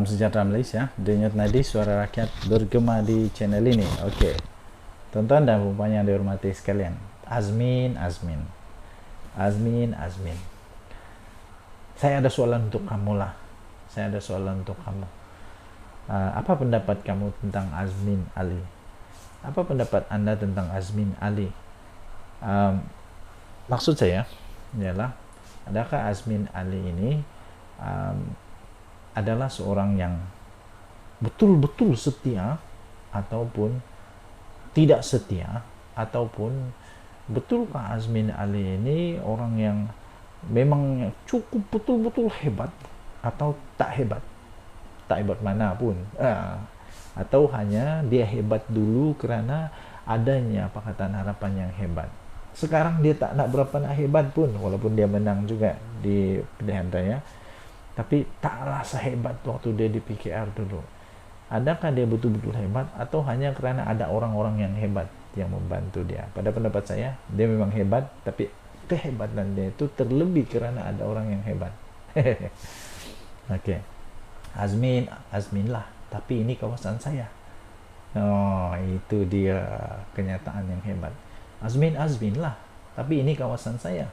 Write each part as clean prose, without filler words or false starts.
Salam sejahtera Malaysia. Denyut nadi suara rakyat bergema di channel ini. Oke. Tuan-tuan dan puan yang dihormati sekalian. Azmin. Saya ada soalan untuk kamu lah. Apa pendapat kamu tentang Azmin Ali? Apa pendapat Anda tentang Azmin Ali? Maksud saya ialah, adakah Azmin Ali ini adalah seorang yang betul-betul setia, ataupun tidak setia, ataupun betulkah Azmin Ali ini orang yang memang cukup betul-betul hebat, atau tak hebat mana pun, atau hanya dia hebat dulu kerana adanya Pakatan Harapan yang hebat. Sekarang dia tak nak berapa nak hebat pun, walaupun dia menang juga di pilihan raya, tapi taklah sehebat waktu dia di PKR dulu. Adakah dia betul-betul hebat, atau hanya kerana ada orang-orang yang hebat yang membantu dia? Pada pendapat saya, dia memang hebat, tapi kehebatan dia itu terlebih kerana ada orang yang hebat. Oke. Azmin lah, tapi ini kawasan saya. Oh, itu dia kenyataan yang hebat. Azmin lah, tapi ini kawasan saya,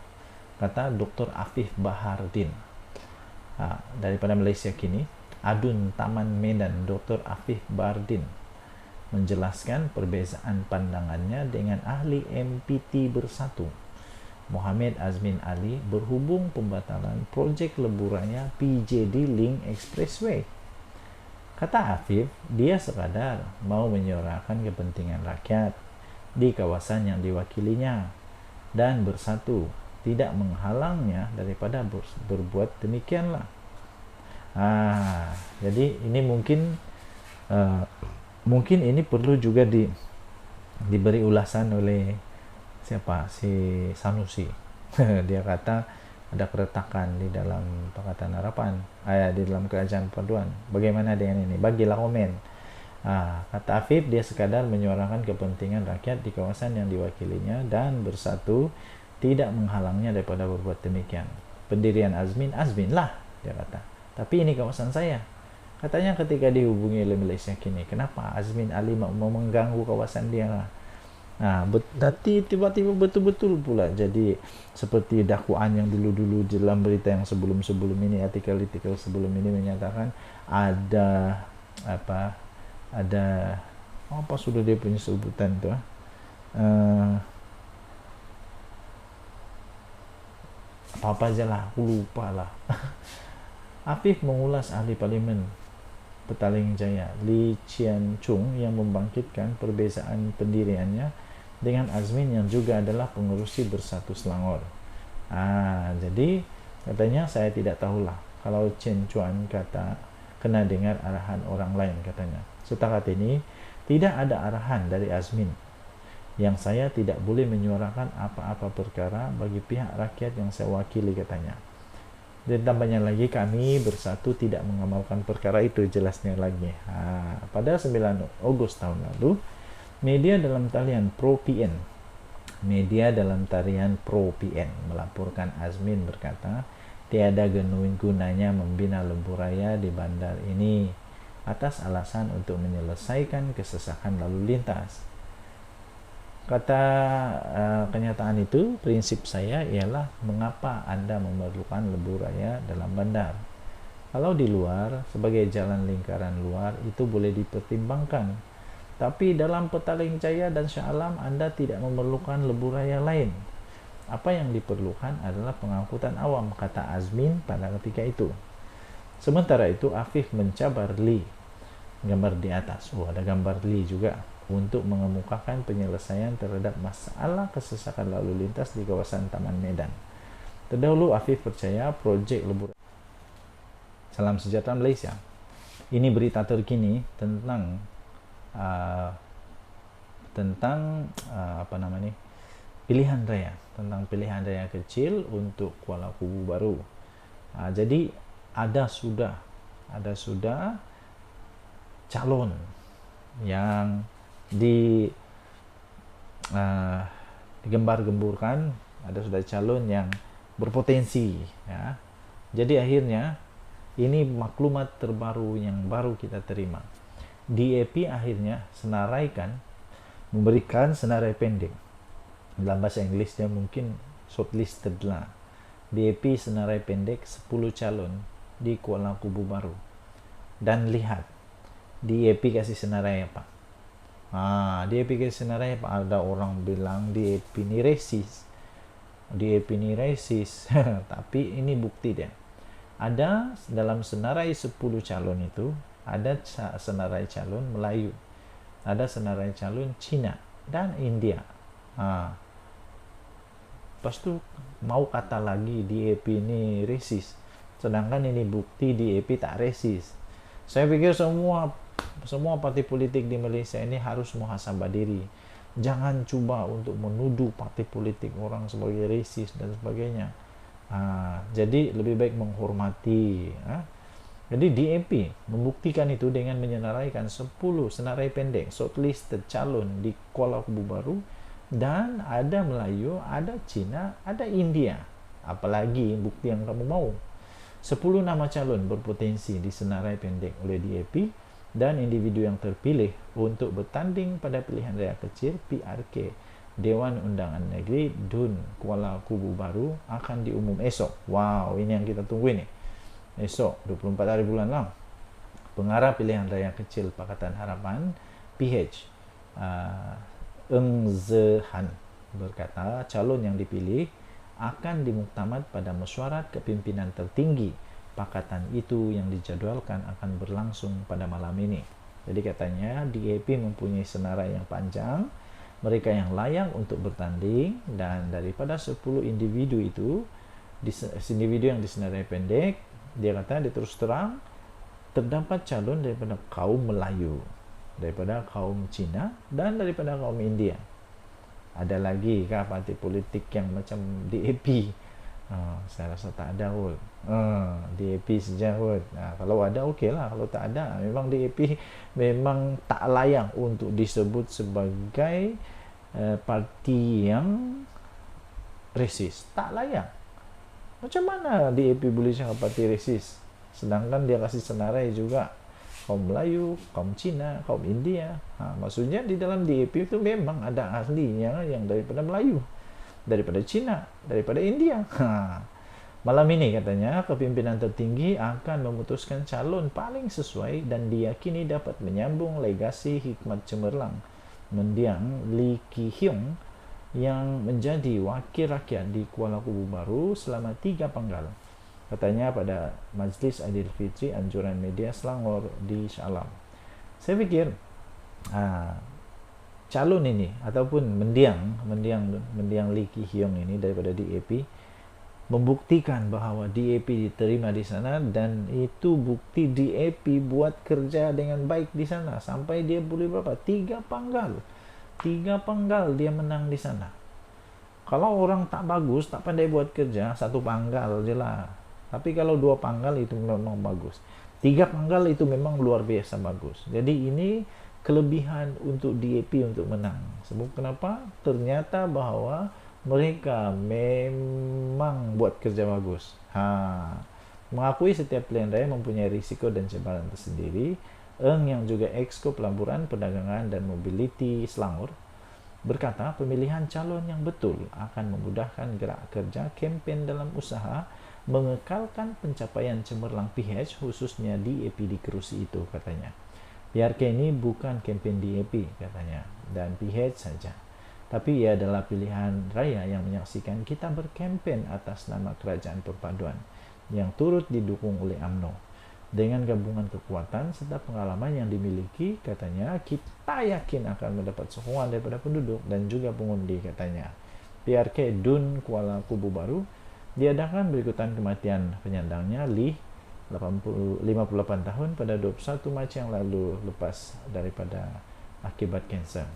kata Dr. Afif Bahardin. Daripada Malaysia Kini, Adun Taman Medan, Dr. Afif Bahardin menjelaskan perbezaan pandangannya dengan ahli MPT Bersatu Mohamed Azmin Ali berhubung pembatalan projek lebuh raya PJD Link Expressway. Kata Afif, dia sekadar mau menyuarakan kepentingan rakyat di kawasan yang diwakilinya, dan Bersatu tidak menghalangnya daripada berbuat demikianlah. Jadi ini mungkin ini perlu juga diberi ulasan oleh siapa, si Sanusi. Dia kata ada keretakan di dalam Pakatan Harapan, di dalam Kerajaan Paduan. Bagaimana dengan ini? Bagilah komen. Kata Afif, dia sekadar menyuarakan kepentingan rakyat di kawasan yang diwakilinya, dan Bersatu tidak menghalangnya daripada berbuat demikian. Pendirian Azmin lah, dia kata. Tapi ini kawasan saya. Katanya ketika dihubungi oleh Malaysia Kini, kenapa Azmin Ali mau mengganggu kawasan dia lah? Nanti tiba-tiba betul-betul pula jadi seperti dakwaan yang dulu-dulu dalam berita yang sebelum-sebelum ini, artikel-artikel sebelum ini menyatakan ada apa sudah dia punya sebutan tu, apa aja lah, aku lupa lah. Afif mengulas ahli parlimen Petaling Jaya Lee Chian Chung yang membangkitkan perbezaan pendiriannya dengan Azmin yang juga adalah pengurusi Bersatu Selangor. Jadi katanya, saya tidak tahulah kalau Chen Chuan kata kena dengar arahan orang lain, katanya. Setakat ini tidak ada arahan dari Azmin yang saya tidak boleh menyuarakan apa-apa perkara bagi pihak rakyat yang saya wakili, katanya. Dan tambahnya lagi, kami Bersatu tidak mengamalkan perkara itu, jelasnya lagi. Pada 9 Ogos tahun lalu, media dalam talian Pro PN melaporkan Azmin berkata tiada gunanya membina lebuh raya di bandar ini atas alasan untuk menyelesaikan kesesakan lalu lintas. Kata kenyataan itu, prinsip saya ialah mengapa Anda memerlukan lebuh raya dalam bandar. Kalau di luar, sebagai jalan lingkaran luar, itu boleh dipertimbangkan. Tapi dalam Petaling Jaya dan Shah Alam, Anda tidak memerlukan lebuh raya lain. Apa yang diperlukan adalah pengangkutan awam, kata Azmin pada ketika itu. Sementara itu, Afif mencabar Lee. Gambar di atas, ada gambar Lee juga, untuk mengemukakan penyelesaian terhadap masalah kesesakan lalu lintas di kawasan Taman Medan. Terdahulu, Afif percaya projek lebuh. Salam sejahtera Malaysia. Ini berita terkini tentang pilihan raya, tentang pilihan raya kecil untuk Kuala Kubu Baru. Jadi ada sudah calon yang digembar-gemburkan, ada sudah calon yang berpotensi, ya. Jadi akhirnya Ini maklumat terbaru yang baru kita terima. DAP akhirnya memberikan senarai pendek. Dalam bahasa Inggrisnya mungkin shortlisted lah. DAP senarai pendek 10 calon di Kuala Kubu Baru. Dan lihat, DAP kasih senarai apa? DAP kasih senarai apa? Ada orang bilang DAP ini resis. DAP ini resis. Tapi ini bukti dia. Ada dalam senarai 10 calon itu, ada senarai calon Melayu, ada senarai calon Cina dan India. Lepas tu mau kata lagi DAP ini resis, sedangkan ini bukti DAP tak resis. Saya pikir semua parti politik di Malaysia ini harus muhasabah diri. Jangan cuba untuk menuduh parti politik orang sebagai resis dan sebagainya. Jadi lebih baik menghormati. Jadi DAP membuktikan itu dengan menyenaraikan 10 senarai pendek shortlisted calon di Kuala Kubu Baru, dan ada Melayu, ada Cina, ada India. Apalagi bukti yang kamu mau? 10 nama calon berpotensi disenarai pendek oleh DAP dan individu yang terpilih untuk bertanding pada pilihan raya kecil PRK Dewan Undangan Negeri DUN Kuala Kubu Baru akan diumum esok. Wow, ini yang kita tunggu ini. Esok 24 hari bulan 6. Pengarah pilihan raya kecil Pakatan Harapan PH Eng Zehan berkata calon yang dipilih akan dimuktamad pada mesyuarat kepimpinan tertinggi pakatan itu yang dijadwalkan akan berlangsung pada malam ini. Jadi katanya DAP mempunyai senarai yang panjang, mereka yang layak untuk bertanding, dan daripada 10 individu itu, individu yang disenarai pendek, dia kata dia terus terang terdapat calon daripada kaum Melayu, daripada kaum Cina, dan daripada kaum India. Ada lagi kah parti politik yang macam DAP? Saya rasa tak ada kot. DAP saja kot. Kalau ada okey lah, kalau tak ada memang DAP memang tak layak untuk disebut sebagai parti yang resis. Tak layak. Macam mana DAP boleh cakap parti resis, sedangkan dia kasih senarai juga kaum Melayu, kaum Cina, kaum India. Maksudnya di dalam DAP itu memang ada ahlinya yang daripada Melayu, daripada Cina, daripada India. Malam ini katanya kepimpinan tertinggi akan memutuskan calon paling sesuai dan diyakini dapat menyambung legasi hikmat cemerlang mendiang Lee Ki Hyong yang menjadi wakil rakyat di Kuala Kubu Baru selama 3 panggal. Katanya pada Majlis Aidilfitri Anjuran Media Selangor di Shah Alam. Saya pikir calon ini ataupun mendiang Lee Ki Hyong ini daripada DAP membuktikan bahawa DAP diterima di sana, dan itu bukti DAP buat kerja dengan baik di sana sampai dia boleh berapa? 3 panggal dia menang di sana. Kalau orang tak bagus, tak pandai buat kerja, 1 panggal je lah. Tapi kalau 2 panggal itu memang bagus, 3 panggal itu memang luar biasa bagus. Jadi ini kelebihan untuk DAP untuk menang. Sebab kenapa? Ternyata bahwa mereka memang buat kerja bagus. Mengakui setiap pilihan raya mempunyai risiko dan cabaran tersendiri. Eng yang juga Exco Pelaburan, Perdagangan dan Mobiliti Selangor berkata pemilihan calon yang betul akan memudahkan gerak kerja kempen dalam usaha mengekalkan pencapaian cemerlang PH, khususnya DAP di kerusi itu, katanya. PRK ini bukan kempen DAP, katanya, dan PH saja, tapi ia adalah pilihan raya yang menyaksikan kita berkempen atas nama Kerajaan Perpaduan yang turut didukung oleh UMNO. Dengan gabungan kekuatan serta pengalaman yang dimiliki, katanya, kita yakin akan mendapat sokongan daripada penduduk dan juga pengundi, katanya. PRK DUN Kuala Kubu Baru diadakan berikutan kematian penyandangnya Lee, 58 tahun, pada 21 Mac yang lalu lepas daripada akibat kanser.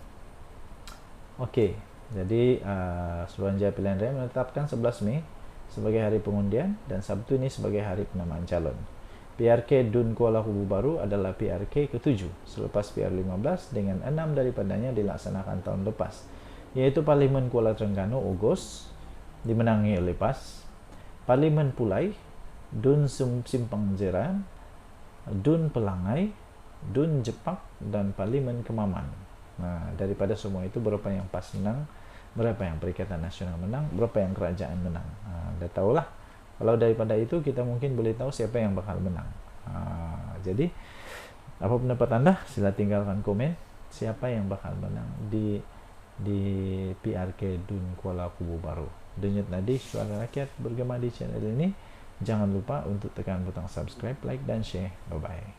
Okey, jadi Suruhanjaya Pilihan Raya menetapkan 11 Mei sebagai hari pengundian dan Sabtu ini sebagai hari penamaan calon. PRK DUN Kuala Kubu Baru adalah PRK ke-7 selepas PR15 dengan 6 daripadanya dilaksanakan tahun lepas, iaitu Parlimen Kuala Terengganu Ogos dimenangi oleh PAS, Parlimen Pulai Dun Simpang Jeran, Dun Pelangai, Dun Jepak, dan Parlimen Kemaman. Nah, daripada semua itu berapa yang PAS menang, berapa yang Perikatan Nasional menang, berapa yang kerajaan menang. Dah tahulah. Kalau daripada itu kita mungkin boleh tahu siapa yang bakal menang. Jadi apa pendapat Anda? Sila tinggalkan komen siapa yang bakal menang di PRK Dun Kuala Kubu Baru. Denyut nadi suara rakyat bergema di channel ini. Jangan lupa untuk tekan butang subscribe, like, dan share. Bye-bye.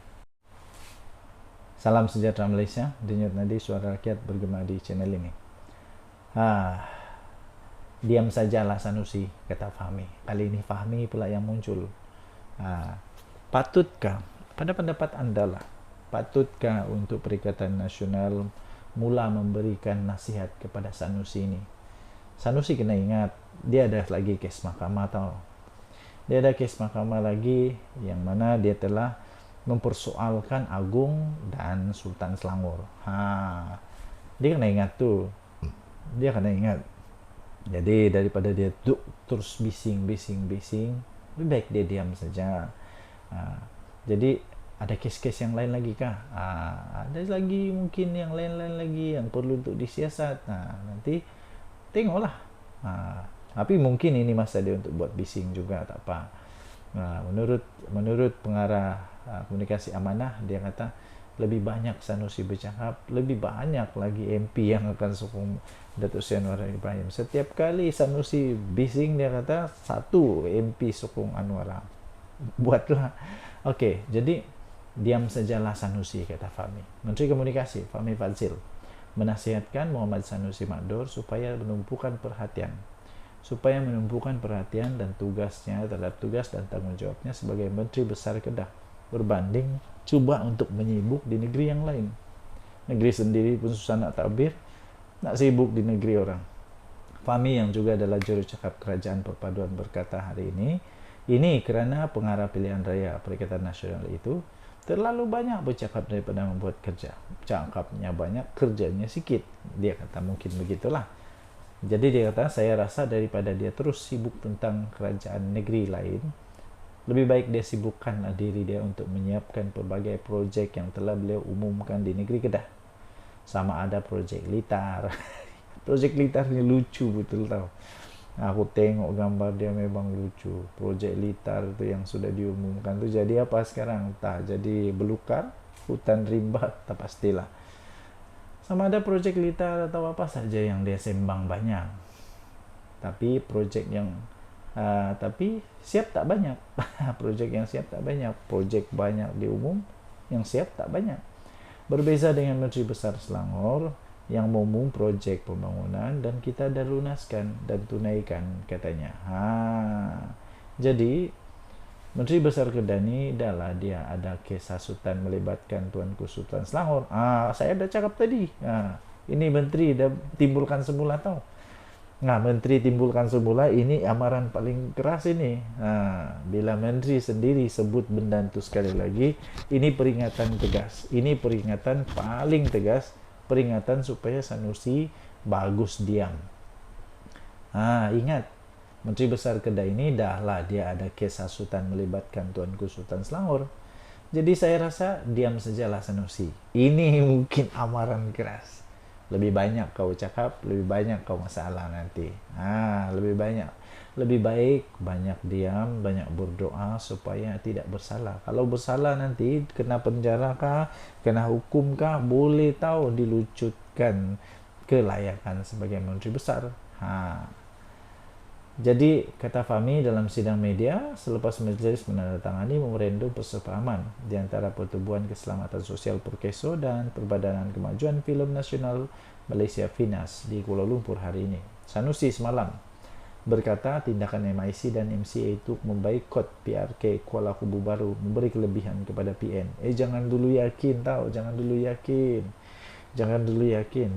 Salam sejahtera Malaysia. Denyut nadi suara rakyat bergema di channel ini. Diam sajalah Sanusi, kata Fahmi. Kali ini Fahmi pula yang muncul. Patutkah, pada pendapat Anda lah, patutkah untuk Perikatan Nasional mula memberikan nasihat kepada Sanusi ini? Sanusi kena ingat, dia ada lagi kes mahkamah tau. Dia ada kes mahkamah lagi yang mana dia telah mempersoalkan Agung dan Sultan Selangor. Dia kena ingat tuh. Dia kena ingat. Jadi daripada dia terus bising, lebih baik dia diam saja. Jadi ada kes-kes yang lain lagi kah? Ada lagi mungkin yang lain-lain lagi yang perlu untuk disiasat. Nanti tengoklah. Tapi mungkin ini masa dia untuk buat bising juga, tak apa. Menurut pengarah komunikasi amanah, dia kata lebih banyak Sanusi bercakap, lebih banyak lagi MP yang akan sokong Datuk Seri Anwar Ibrahim. Setiap kali Sanusi bising, dia kata satu MP sokong Anwar. Buatlah. Okey, jadi diam sajalah Sanusi, kata Fahmi. Menteri Komunikasi Fahmi Fadzil menasihatkan Muhammad Sanusi Magdur supaya menumpukan perhatian dan tugasnya terhadap tugas dan tanggung jawabnya sebagai Menteri Besar Kedah berbanding cuba untuk menyibuk di negeri yang lain. Negeri sendiri pun susah nak tabir, nak sibuk di negeri orang. Fahmi yang juga adalah jurucakap Kerajaan Perpaduan berkata hari ini kerana pengarah pilihan raya Perikatan Nasional itu terlalu banyak bercakap daripada membuat kerja. Cakapnya banyak, kerjanya sikit. Dia kata mungkin begitulah. Jadi dia kata, saya rasa daripada dia terus sibuk tentang kerajaan negeri lain, lebih baik dia sibukkanlah diri dia untuk menyiapkan pelbagai projek yang telah beliau umumkan di negeri Kedah. Sama ada projek Litar. Projek Litar ni lucu betul tau. Aku tengok gambar dia memang lucu. Projek Litar tu yang sudah diumumkan tu jadi apa sekarang? Tak jadi belukar, hutan rimba, tak pastilah. Sama ada projek Litar atau apa saja yang dia sembang banyak. Tapi projek yang tapi siap tak banyak. Projek yang siap tak banyak. Projek banyak diumum, yang siap tak banyak. Berbeza dengan Menteri Besar Selangor yang mengumum projek pembangunan dan kita dah lunaskan dan tunaikan, katanya. Jadi Menteri Besar Kedah ni dah dia ada kes hasutan melibatkan Tuanku Sultan Selangor. Saya dah cakap tadi. Ini menteri dah timbulkan semula tau. Menteri timbulkan semula, ini amaran paling keras ini. Bila menteri sendiri sebut benda itu sekali lagi, ini peringatan tegas. Ini peringatan paling tegas, peringatan supaya Sanusi bagus diam. Ingat, Menteri Besar Kedah ini dahlah dia ada kes hasutan melibatkan Tuanku Sultan Selangor. Jadi saya rasa diam sajalah Sanusi. Ini mungkin amaran keras. Lebih banyak kau cakap, lebih banyak kau masalah nanti. Lebih baik banyak diam, banyak berdoa supaya tidak bersalah. Kalau bersalah nanti kena penjara kah, kena hukum kah, boleh tahu dilucutkan kelayakan sebagai Menteri Besar. Jadi, kata Fahmi dalam sidang media, selepas majlis menandatangani memorandum persefahaman di antara Pertubuhan Keselamatan Sosial Perkeso dan Perbadanan Kemajuan Filem Nasional Malaysia FINAS di Kuala Lumpur hari ini. Sanusi semalam berkata tindakan MIC dan MCA itu memboikot PRK Kuala Kubu Baru, memberi kelebihan kepada PN. Jangan dulu yakin tau, jangan dulu yakin.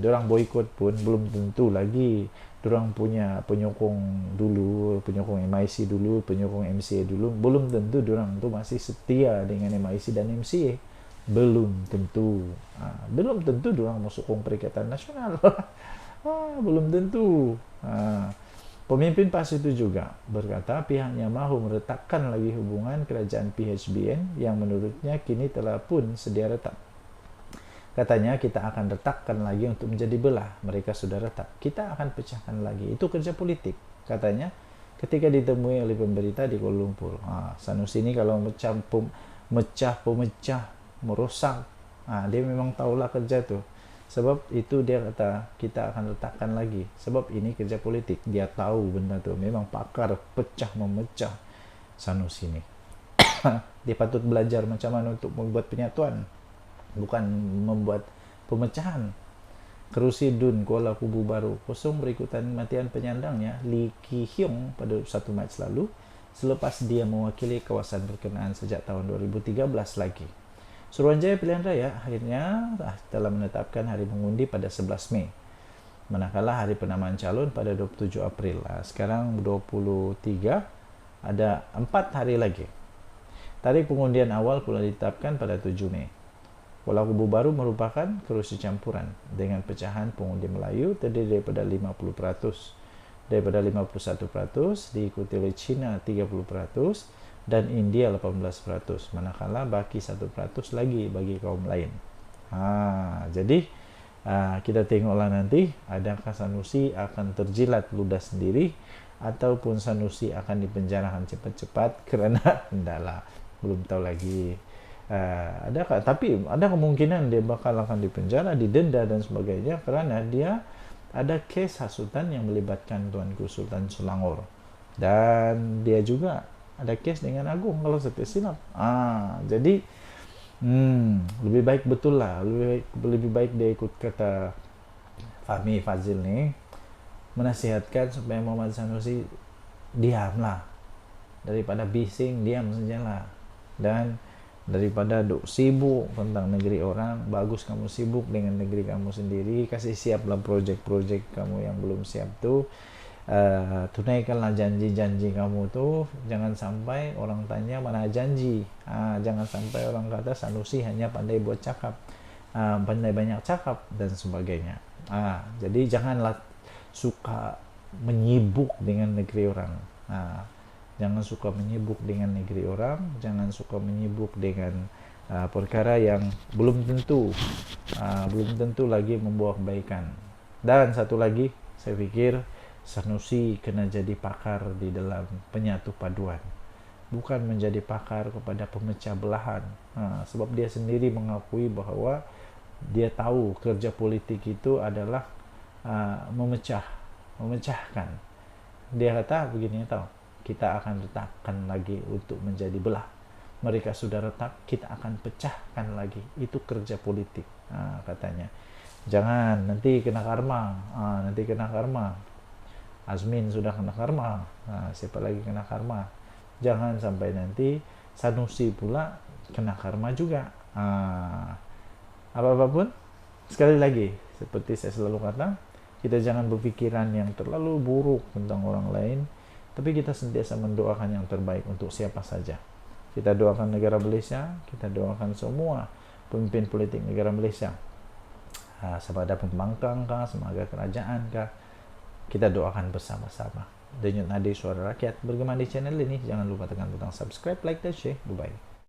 Diorang boikot pun belum tentu lagi. Diorang punya penyokong dulu, penyokong MIC dulu, penyokong MCA dulu. Belum tentu diorang tu masih setia dengan MIC dan MCA. Belum tentu. Belum tentu diorang mau sokong Perikatan Nasional. Belum tentu. Pemimpin PAS itu juga berkata pihaknya mahu meretakkan lagi hubungan kerajaan PHBN yang menurutnya kini telah pun sedia retak. Katanya kita akan retakkan lagi untuk menjadi belah. Mereka sudah retak. Kita akan pecahkan lagi. Itu kerja politik. Katanya ketika ditemui oleh pemberita di Kuala Lumpur. Sanusi ini kalau pemecah, merusak. Dia memang tahulah kerja tuh. Sebab itu dia kata kita akan letakkan lagi. Sebab ini kerja politik. Dia tahu benda tuh. Memang pakar pecah memecah Sanusi ini. Dia patut belajar macam mana untuk membuat penyatuan. Bukan membuat pemecahan. Kerusi DUN Kuala Kubu Baru kosong berikutan kematian penyandangnya Lee Ki Hyong pada 1 Mac lalu selepas dia mewakili kawasan berkenaan sejak tahun 2013 lagi. Suruhanjaya Pilihan Raya akhirnya telah menetapkan hari mengundi pada 11 Mei. Manakala hari penamaan calon pada 27 April. Sekarang 23, ada 4 hari lagi. Tarikh pengundian awal pula ditetapkan pada 7 Mei. Kuala Kubu Baru merupakan kerusi campuran dengan pecahan pengundi Melayu terdiri daripada 50%, daripada 51% diikuti oleh China 30%, dan India 18%, manakala baki 1% lagi bagi kaum lain. Jadi kita tengoklah nanti adakah Sanusi akan terjilat ludah sendiri ataupun Sanusi akan dipenjarakan cepat-cepat kerana hendaklah belum tahu lagi. Tapi ada kemungkinan dia bakal akan dipenjara, didenda dan sebagainya kerana dia ada kes hasutan yang melibatkan Tuanku Sultan Selangor, dan dia juga ada kes dengan Agung kalau saya tidak silap. Jadi lebih baik betul lah, lebih baik dia ikut kata Fahmi Fadzil nih, menasihatkan supaya Muhammad Sanusi diamlah, daripada bising diam sajalah, dan daripada duk sibuk tentang negeri orang, bagus kamu sibuk dengan negeri kamu sendiri, kasih siaplah projek-projek kamu yang belum siap tuh. Tunaikanlah janji-janji kamu tuh, jangan sampai orang tanya mana janji. Jangan sampai orang kata Sanusi hanya pandai buat cakap, pandai banyak cakap dan sebagainya. Jadi janganlah suka menyibuk dengan negeri orang. Jangan suka menyibuk dengan negeri orang, jangan suka menyibuk dengan perkara yang belum tentu lagi membawa kebaikan. Dan satu lagi, saya pikir Sanusi kena jadi pakar di dalam penyatu paduan, bukan menjadi pakar kepada pemecah belahan. Sebab dia sendiri mengakui bahwa dia tahu kerja politik itu adalah memecahkan. Dia kata begini, tahu, kita akan retakkan lagi untuk menjadi belah. Mereka sudah retak, kita akan pecahkan lagi. Itu kerja politik, katanya. Jangan nanti kena karma. Azmin sudah kena karma, siapa lagi kena karma? Jangan sampai nanti Sanusi pula kena karma juga. Apapun, sekali lagi seperti saya selalu kata, kita jangan berpikiran yang terlalu buruk tentang orang lain, tapi kita sentiasa mendoakan yang terbaik untuk siapa saja. Kita doakan negara Malaysia, kita doakan semua pemimpin politik negara Malaysia, sama ada pembangkang kah, sama ada kerajaan kah, kita doakan bersama-sama. Denyut Nadi Suara Rakyat bergema di channel ini. Jangan lupa tekan butang subscribe, like, dan share. Bye-bye.